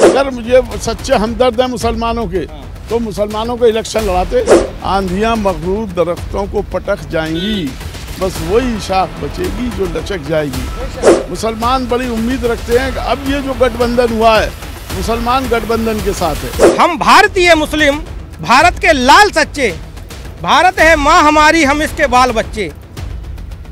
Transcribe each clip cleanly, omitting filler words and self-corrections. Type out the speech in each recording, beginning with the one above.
अगर मुझे सच्चे हमदर्द हैं मुसलमानों के तो मुसलमानों को इलेक्शन लड़ाते। आंधियां मगरूर दरख्तों को पटक जाएंगी, बस वही शाख बचेगी जो लचक जाएगी। मुसलमान बड़ी उम्मीद रखते हैं कि अब ये जो गठबंधन हुआ है, मुसलमान गठबंधन के साथ है। हम भारतीय मुस्लिम, भारत के लाल सच्चे, भारत है माँ हमारी, हम इसके बाल बच्चे।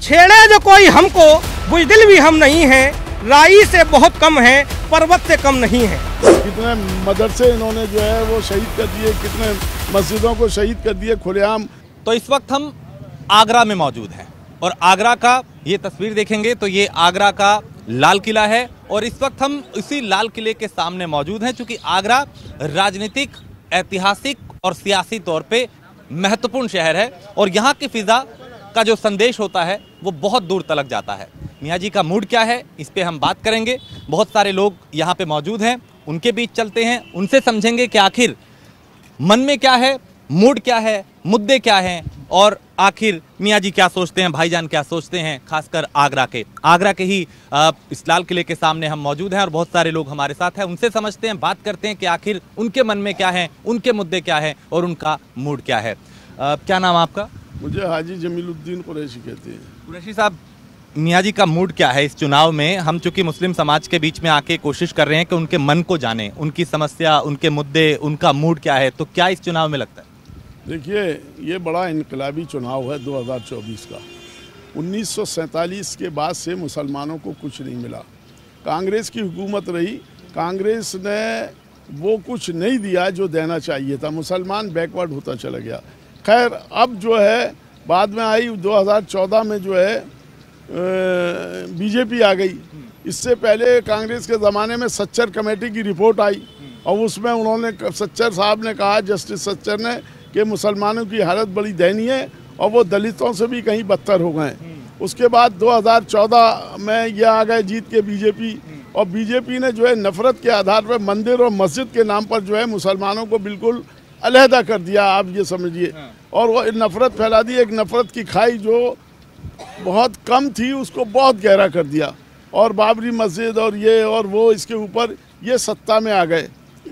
छेड़े जो कोई हमको, बुजदिल भी हम नहीं हैं, राई से बहुत कम है, पर्वत से कम नहीं है। कितने मदरसे इन्होंने जो है वो शहीद कर दिए, कितने मस्जिदों को शहीद कर दिए खुलेआम। तो इस वक्त हम आगरा में मौजूद हैं और आगरा का ये तस्वीर देखेंगे तो ये आगरा का लाल किला है और इस वक्त हम इसी लाल किले के सामने मौजूद हैं, चूंकि आगरा राजनीतिक, ऐतिहासिक और सियासी तौर पे महत्वपूर्ण शहर है और यहाँ की फिजा का जो संदेश होता है वो बहुत दूर तलक जाता है। मियाँ जी का मूड क्या है, इस पे हम बात करेंगे। बहुत सारे लोग यहाँ पे मौजूद हैं, उनके बीच चलते हैं, उनसे समझेंगे कि आखिर मन में क्या है, मूड क्या है, मुद्दे क्या हैं और आखिर मियाँ जी क्या सोचते हैं, भाईजान क्या सोचते हैं, खासकर आगरा के ही इस लाल किले के सामने हम मौजूद हैं और बहुत सारे लोग हमारे साथ हैं। उनसे समझते हैं, बात करते हैं कि आखिर उनके मन में क्या है, उनके मुद्दे क्या है और उनका मूड क्या है। क्या नाम आपका? मुझे हाजी जमीलुद्दीन कुरैशी कहते हैं। कुरैशी साहब, मियाँ जी का मूड क्या है इस चुनाव में? हम चूंकि मुस्लिम समाज के बीच में आके कोशिश कर रहे हैं कि उनके मन को जाने, उनकी समस्या, उनके मुद्दे, उनका मूड क्या है, तो क्या इस चुनाव में लगता है? देखिए, ये बड़ा इनकलाबी चुनाव है 2024 का। 1947 के बाद से मुसलमानों को कुछ नहीं मिला। कांग्रेस की हुकूमत रही, कांग्रेस ने वो कुछ नहीं दिया जो देना चाहिए था। मुसलमान बैकवर्ड होता चला गया। खैर, अब जो है बाद में आई 2014 में जो है बीजेपी आ गई। इससे पहले कांग्रेस के ज़माने में सच्चर कमेटी की रिपोर्ट आई और उसमें उन्होंने, सच्चर साहब ने कहा, जस्टिस सच्चर ने, कि मुसलमानों की हालत बड़ी दयनीय है और वो दलितों से भी कहीं बदतर हो गए। उसके बाद 2014 में ये आ गए जीत के बीजेपी और बीजेपी ने जो है नफ़रत के आधार पर मंदिर और मस्जिद के नाम पर जो है मुसलमानों को बिल्कुल अलहदा कर दिया, आप ये समझिए। और वो नफ़रत फैला दी, एक नफ़रत की खाई जो बहुत कम थी उसको बहुत गहरा कर दिया और बाबरी मस्जिद और ये और वो, इसके ऊपर ये सत्ता में आ गए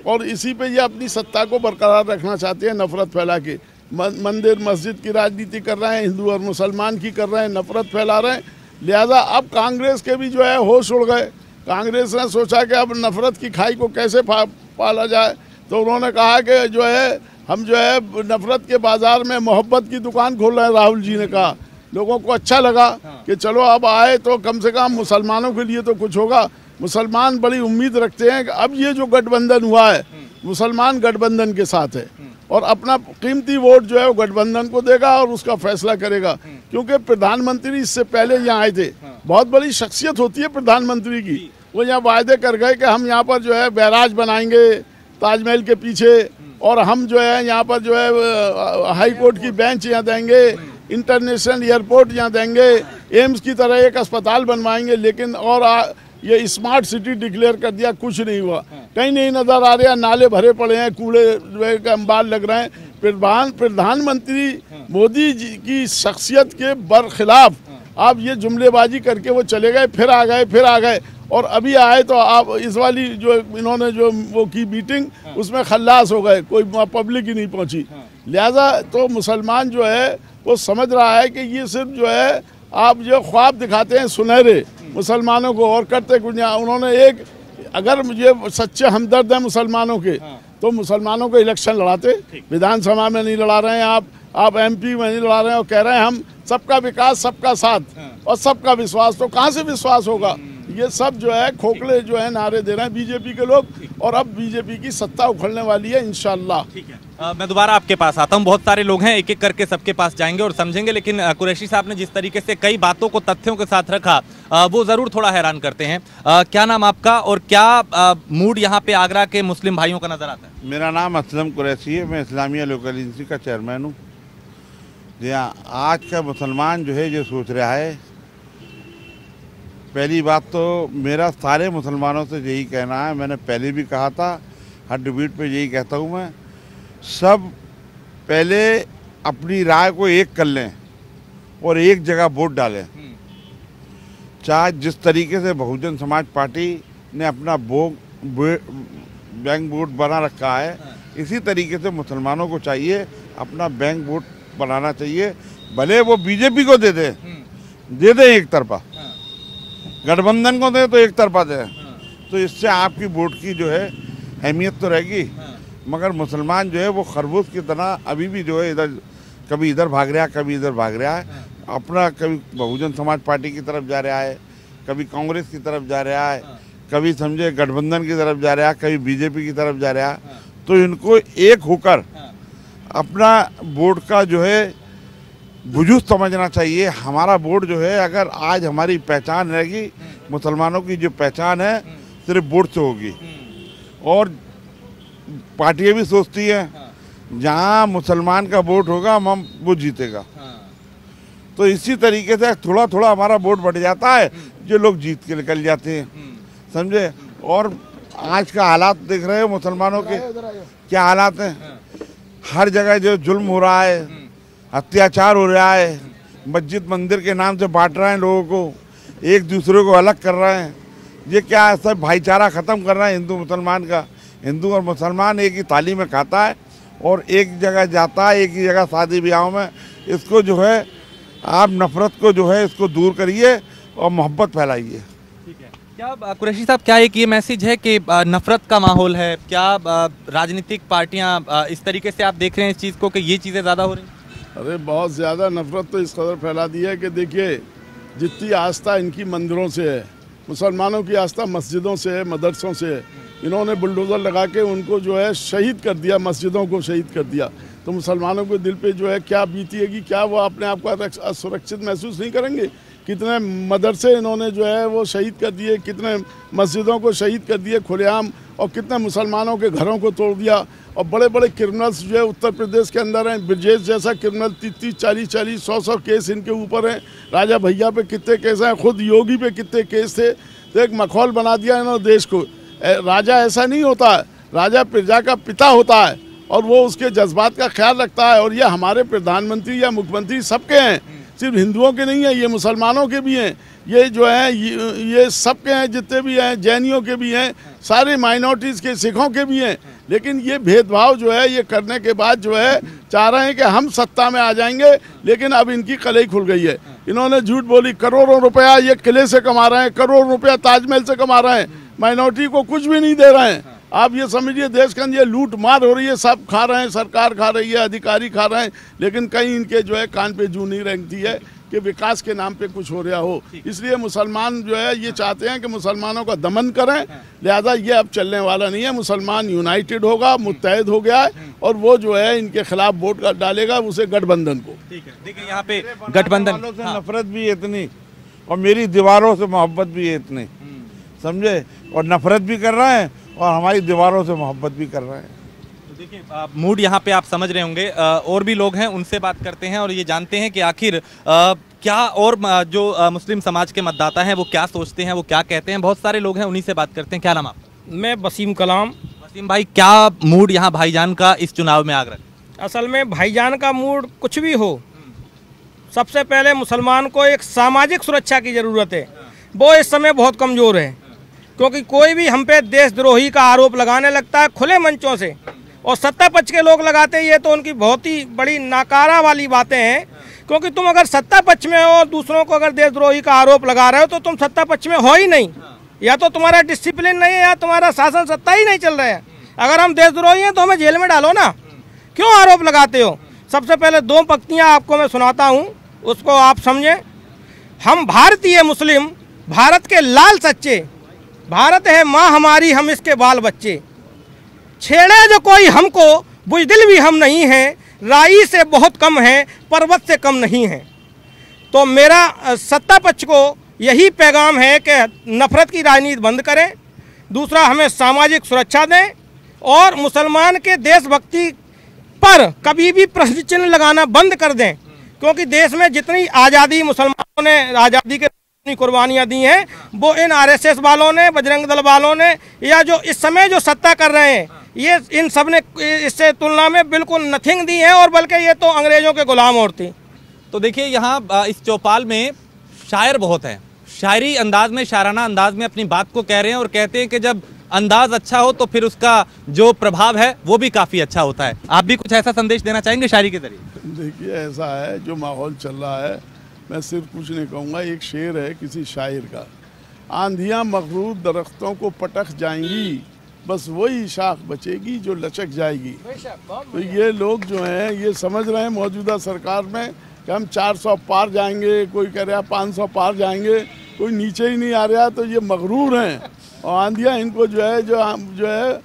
और इसी पे ये अपनी सत्ता को बरकरार रखना चाहते हैं, नफ़रत फैला के। मंदिर मस्जिद की राजनीति कर रहे हैं, हिंदू और मुसलमान की कर रहे हैं, नफ़रत फैला रहे हैं। लिहाजा अब कांग्रेस के भी जो है होश उड़ गए। कांग्रेस ने सोचा कि अब नफ़रत की खाई को कैसे पाला जाए, तो उन्होंने कहा कि जो है हम जो है नफ़रत के बाज़ार में मोहब्बत की दुकान खोल रहे हैं। राहुल जी ने कहा, लोगों को अच्छा लगा कि चलो अब आए तो कम से कम मुसलमानों के लिए तो कुछ होगा। मुसलमान बड़ी उम्मीद रखते हैं कि अब ये जो गठबंधन हुआ है, मुसलमान गठबंधन के साथ है और अपना कीमती वोट जो है वो गठबंधन को देगा और उसका फैसला करेगा। क्योंकि प्रधानमंत्री इससे पहले यहाँ आए थे, बहुत बड़ी शख्सियत होती है प्रधानमंत्री की। वो यहाँ वायदे कर गए कि हम यहाँ पर जो है बैराज बनाएंगे ताजमहल के पीछे और हम जो है यहाँ पर जो है हाई कोर्ट की बेंच यहाँ देंगे, इंटरनेशनल एयरपोर्ट यहाँ देंगे, एम्स की तरह एक अस्पताल बनवाएंगे। लेकिन और ये स्मार्ट सिटी डिक्लेयर कर दिया, कुछ नहीं हुआ। कहीं नहीं नज़र आ रहा, नाले भरे पड़े हैं, कूड़े जो है अंबार लग रहे हैं। प्रधानमंत्री मोदी जी की शख्सियत के बरखिलाफ आप ये जुमलेबाजी करके वो चले गए, फिर आ गए, फिर आ गए और अभी आए तो आप इस वाली जो इन्होंने जो वो की मीटिंग, उसमें खल्लास हो गए, कोई पब्लिक ही नहीं पहुंची। लिहाजा तो मुसलमान जो है वो समझ रहा है कि ये सिर्फ जो है आप जो ख्वाब दिखाते हैं सुनहरे मुसलमानों को और करते कुछ नहीं। उन्होंने एक, अगर मुझे सच्चे हमदर्द हैं मुसलमानों के तो मुसलमानों को इलेक्शन लड़ाते। विधानसभा में नहीं लड़ा रहे हैं आप MP में नहीं लड़ा रहे हैं और कह रहे हैं हम सबका विकास, सबका साथ और सबका विश्वास। तो कहाँ से विश्वास होगा? ये सब जो है खोखले जो है नारे दे रहे हैं बीजेपी के लोग और अब बीजेपी की सत्ता उखड़ने वाली है इंशाल्लाह। ठीक है, मैं दोबारा आपके पास आता हूँ। बहुत सारे लोग हैं, एक एक करके सबके पास जाएंगे और समझेंगे। लेकिन कुरैशी साहब ने जिस तरीके से कई बातों को तथ्यों के साथ रखा वो ज़रूर थोड़ा हैरान करते हैं। क्या नाम आपका और क्या मूड यहाँ पे आगरा के मुस्लिम भाइयों का नज़र आता है? मेरा नाम असलम कुरैशी है, मैं इस्लामिया लोकल एजेंसी का चेयरमैन हूँ। आज का मुसलमान जो है जो सोच रहा है, पहली बात तो मेरा सारे मुसलमानों से यही कहना है, मैंने पहले भी कहा था, हर डिबेट पे यही कहता हूँ मैं, सब पहले अपनी राय को एक कर लें और एक जगह वोट डालें। चाहे जिस तरीके से बहुजन समाज पार्टी ने अपना बैंक वोट बना रखा है, इसी तरीके से मुसलमानों को चाहिए अपना बैंक वोट बनाना चाहिए। भले वो बीजेपी को दे दे एक तरफा, गठबंधन को दे तो एक तरफा दे, तो इससे आपकी वोट की जो है अहमियत तो रहेगी। मगर मुसलमान जो है वो खरगोश की तरह अभी भी जो है इधर कभी इधर भाग रहा है, कभी इधर भाग रहा है, अपना कभी बहुजन समाज पार्टी की तरफ जा रहा है, कभी कांग्रेस की तरफ जा रहा है, कभी समझे गठबंधन की तरफ जा रहा है, कभी बीजेपी की तरफ जा रहा है। तो इनको एक होकर अपना वोट का जो है वजूद समझना चाहिए। हमारा वोट जो है, अगर आज हमारी पहचान रहेगी, मुसलमानों की जो पहचान है सिर्फ वोट से होगी। और पार्टियां भी सोचती हैं जहाँ मुसलमान का वोट होगा हम वो जीतेगा। तो इसी तरीके से थोड़ा थोड़ा हमारा वोट बढ़ जाता है, जो लोग जीत के निकल जाते हैं, समझे। और आज का हालात देख रहे हो मुसलमानों के क्या हालात हैं। हर जगह जो जुल्म हो रहा है, अत्याचार हो रहा है, मस्जिद मंदिर के नाम से बांट रहे हैं लोगों को, एक दूसरे को अलग कर रहे हैं। ये क्या है, सब भाईचारा ख़त्म कर रहा है हिंदू मुसलमान का। हिंदू और मुसलमान एक ही थाली में खाता है और एक जगह जाता है, एक ही जगह शादी ब्याहों में। इसको जो है आप नफरत को जो है इसको दूर करिए और मोहब्बत फैलाइए। क्या कुरैशी साहब, क्या एक ये मैसेज है कि नफरत का माहौल है? क्या राजनीतिक पार्टियां इस तरीके से आप देख रहे हैं इस चीज़ को कि ये चीज़ें ज़्यादा हो रही हैं? अरे बहुत ज़्यादा नफरत तो इस कदर फैला दी है कि देखिए, जितनी आस्था इनकी मंदिरों से है, मुसलमानों की आस्था मस्जिदों से है, मदरसों से है। इन्होंने बुलडोज़र लगा के उनको जो है शहीद कर दिया, मस्जिदों को शहीद कर दिया। तो मुसलमानों के दिल पे जो है क्या बीतेगी, क्या वो अपने आप को असुरक्षित महसूस नहीं करेंगे? कितने मदरसे इन्होंने जो है वो शहीद कर दिए, कितने मस्जिदों को शहीद कर दिए खुलेआम, और कितने मुसलमानों के घरों को तोड़ दिया। और बड़े बड़े क्रिमिनल्स जो है उत्तर प्रदेश के अंदर हैं, ब्रजेश जैसा क्रिमिनल 30-30, 40-40, 100-100 केस इनके ऊपर हैं। राजा भैया पे कितने केस हैं, खुद योगी पे कितने केस थे। तो एक मखौल बना दिया इन्होंने देश को। राजा ऐसा नहीं होता है, राजा प्रजा का पिता होता है और वो उसके जज्बात का ख्याल रखता है। और ये हमारे प्रधानमंत्री या मुख्यमंत्री सबके हैं, सिर्फ हिंदुओं के नहीं है, ये मुसलमानों के भी हैं, ये जो है ये सबके हैं, जितने भी हैं, जैनियों के भी हैं, सारे माइनॉरिटीज़ के, सिखों के भी हैं। लेकिन ये भेदभाव जो है ये करने के बाद जो है चाह रहे हैं कि हम सत्ता में आ जाएंगे, लेकिन अब इनकी कलई खुल गई है। इन्होंने झूठ बोली, करोड़ों रुपया ये किले से कमा रहे हैं, करोड़ों रुपया ताजमहल से कमा रहे हैं, माइनॉरिटी को कुछ भी नहीं दे रहे हैं। आप ये समझिए देश के अंदर ये लूट मार हो रही है, सब खा रहे हैं, सरकार खा रही है, अधिकारी खा रहे हैं, लेकिन कहीं इनके जो है कान पे जू नहीं रेंगती है कि विकास के नाम पे कुछ हो रहा हो। इसलिए मुसलमान जो है ये चाहते हैं कि मुसलमानों का दमन करें, लिहाजा ये अब चलने वाला नहीं है। मुसलमान यूनाइटेड होगा, मुत्तहद हो गया है और वो जो है इनके खिलाफ वोट डालेगा, उसे गठबंधन को। देखिए यहाँ पे गठबंधन से नफरत भी इतनी और मेरी दीवारों से मोहब्बत भी इतनी, समझे। और नफरत भी कर रहे हैं और हमारी दीवारों से मोहब्बत भी कर रहे हैं। देखिए मूड यहाँ पे आप समझ रहे होंगे, और भी लोग हैं उनसे बात करते हैं और ये जानते हैं कि आखिर क्या और जो मुस्लिम समाज के मतदाता हैं वो क्या सोचते हैं, वो क्या कहते हैं। बहुत सारे लोग हैं, उन्हीं से बात करते हैं। क्या नाम आपका? मैं वसीम कलाम। वसीम भाई, क्या मूड यहाँ भाईजान का इस चुनाव में आगरा? असल में भाईजान का मूड कुछ भी हो, सबसे पहले मुसलमान को एक सामाजिक सुरक्षा की ज़रूरत है। वो इस समय बहुत कमज़ोर है, क्योंकि कोई भी हम पे देशद्रोही का आरोप लगाने लगता है खुले मंचों से, और सत्ता पक्ष के लोग लगाते हैं, ये तो उनकी बहुत ही बड़ी नाकारा वाली बातें हैं। क्योंकि तुम अगर सत्ता पक्ष में हो और दूसरों को अगर देशद्रोही का आरोप लगा रहे हो तो तुम सत्ता पक्ष में हो ही नहीं, या तो तुम्हारा डिसिप्लिन नहीं है या तुम्हारा शासन सत्ता ही नहीं चल रहा है। अगर हम देशद्रोही हैं तो हमें जेल में डालो ना, क्यों आरोप लगाते हो? सबसे पहले 2 पंक्तियाँ आपको मैं सुनाता हूँ, उसको आप समझें। हम भारतीय मुस्लिम, भारत के लाल सच्चे, भारत है माँ हमारी, हम इसके बाल बच्चे। छेड़े जो कोई हमको, बुजदिल भी हम नहीं हैं, राई से बहुत कम है, पर्वत से कम नहीं है। तो मेरा सत्ता पक्ष को यही पैगाम है कि नफरत की राजनीति बंद करें, दूसरा हमें सामाजिक सुरक्षा दें, और मुसलमान के देशभक्ति पर कभी भी प्रश्न चिन्ह लगाना बंद कर दें। क्योंकि देश में जितनी आज़ादी मुसलमानों ने आज़ादी के अपनी कुर्बानियाँ दी हैं, वो इन आरएसएस वालों ने, बजरंग दल वालों ने, या जो इस समय जो सत्ता कर रहे हैं, ये इन सब ने इससे तुलना में बिल्कुल नथिंग दी है, और बल्कि ये तो अंग्रेजों के गुलाम और थी। तो देखिए यहाँ इस चौपाल में शायर बहुत हैं, शायरी अंदाज में, शायराना अंदाज में अपनी बात को कह रहे हैं और कहते हैं कि जब अंदाज अच्छा हो तो फिर उसका जो प्रभाव है वो भी काफी अच्छा होता है। आप भी कुछ ऐसा संदेश देना चाहेंगे शायरी के जरिए? देखिए, ऐसा है जो माहौल चल रहा है, मैं सिर्फ कुछ नहीं कहूँगा। एक शेर है किसी शायर का, आंधियाँ मगरूर दरख्तों को पटक जाएंगी, बस वही शाख बचेगी जो लचक जाएगी। तो ये लोग जो हैं ये समझ रहे हैं मौजूदा सरकार में कि हम 400 पार जाएंगे, कोई कह रहा है 500 पार जाएंगे, कोई नीचे ही नहीं आ रहा। तो ये मगरूर हैं और आंधियाँ इनको जो है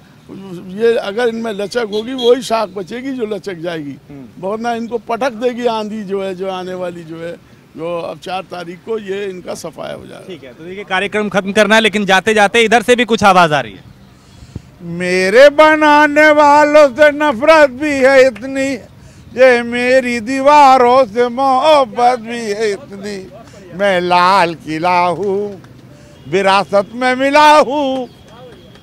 ये अगर इनमें लचक होगी वही शाख बचेगी जो लचक जाएगी, वरना इनको पटक देगी आंधी जो आने वाली जो अब 4 तारीख को ये इनका सफाया हो जाएगा। ठीक है, तो देखिए कार्यक्रम खत्म करना है, लेकिन जाते जाते इधर से भी कुछ आवाज आ रही है। मेरे बनाने वालों से नफरत भी है इतनी, ये मेरी दीवारों से मोहब्बत भी है इतनी, मैं लाल किला हूँ विरासत में मिला हूँ।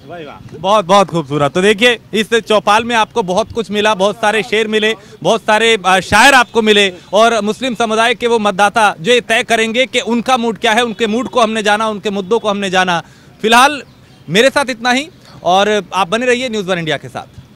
बहुत बहुत खूबसूरत। तो देखिए इस चौपाल में आपको बहुत कुछ मिला, बहुत सारे शेर मिले, बहुत सारे शायर आपको मिले, और मुस्लिम समुदाय के वो मतदाता जो ये तय करेंगे कि उनका मूड क्या है, उनके मूड को हमने जाना, उनके मुद्दों को हमने जाना। फिलहाल मेरे साथ इतना ही, और आप बने रहिए न्यूज़ 1 इंडिया के साथ।